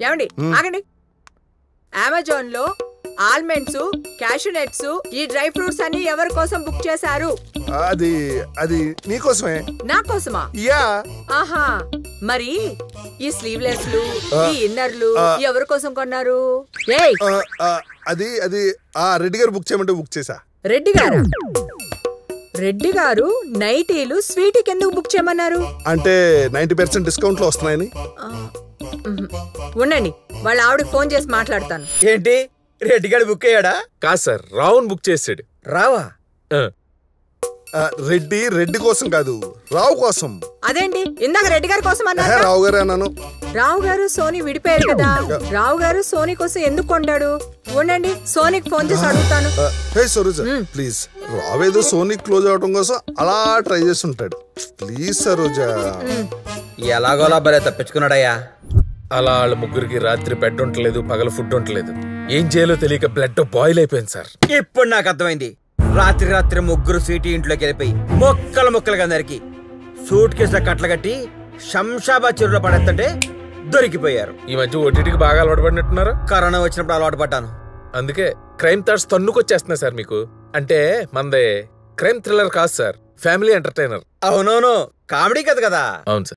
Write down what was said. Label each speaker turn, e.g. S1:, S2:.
S1: ఏమండి ఆగండి. అమెజాన్ లో ఆల్మండ్స్, క్యాషూ నట్స్, ఈ డ్రై ఫ్రూట్స్ అన్ని ఎవరి కోసం బుక్ చేశారు?
S2: అది అది నీకోసమే.
S1: నా కోసమా?
S2: యా.
S1: ఆహా, మరి ఈ స్లీవ్లెస్లు, ఈ ఇన్నర్లు ఎవరి కోసం కొన్నారు? ఏయ్,
S2: అది అది రెడ్డి గారు బుక్ చేయమంటే బుక్ చేసా.
S1: రెడ్డి గారు? రెడ్డి గారు నైటీలు స్వీటీకి ఎందుకు బుక్ చేయమన్నారు?
S2: అంటే 90% డిస్కౌంట్ లో వస్తున్నాయని.
S1: ఉండండి, వాళ్ళ ఆవిడకి ఫోన్ చేసి మాట్లాడతాను.
S3: ఏంటి, రెడ్డి గారు బుక్ అయ్యాడా?
S4: కాదు సార్, రావుని బుక్ చేసాడు.
S3: రావా?
S2: రెడ్డి కోసం కాదు, రావు కోసం.
S1: అదేంటి ఇందాక రెడ్డి గారి కోసం అన్నారు?
S2: రావు గారు అన్నాను.
S1: రావు గారు సోనీ విడిపోయారు కదా, రావు గారు సోనీ కోసం ఎందుకు కొంటాడు? ఉండండి, సోనీకి ఫోన్ చేసి అడుగుతాను.
S2: హే సరోజ, ప్లీజ్. రావేదో సోనీ క్లోజ్ అవడం కోసం అలా ట్రై చేస్తుంటాడు. ప్లీజ్ సరోజ.
S3: ఎలాగోలా భలే తప్పించుకున్నాడయ్యా.
S4: అలా వాళ్ళ ముగ్గురికి రాత్రి బెడ్ ఉండలేదు, పగల ఫుడ్ ఉండలేదు. ఏం చేయాలో తెలియక బ్లడ్ బాయిల్ అయిపోయింది సార్.
S3: ఇప్పుడు నాకు అర్థమైంది. రాత్రి ముగ్గురు స్వీటీ ఇంట్లోకి వెళ్ళిపోయి మొక్కలుగా నరికి సూట్ కేసుల కట్టలు కట్టి శంషాబాద్ చెరువులో పడేస్తుంటే దొరికిపోయారు.
S4: ఈ మధ్య ఓటీటీకి బాగా అలవాటు పడినట్టున్నారు.
S3: కరోనా వచ్చినప్పుడు అలవాటు పడ్డాను.
S4: అందుకే క్రైమ్ థాట్స్ తన్నుకొచ్చేస్తున్నాయి సార్ మీకు. అంటే మనదే క్రైమ్ థ్రిల్లర్ కాదు సార్, ఫ్యామిలీ ఎంటర్టైనర్.
S3: అవునవును, కామెడీ కదా.
S4: అవును సార్.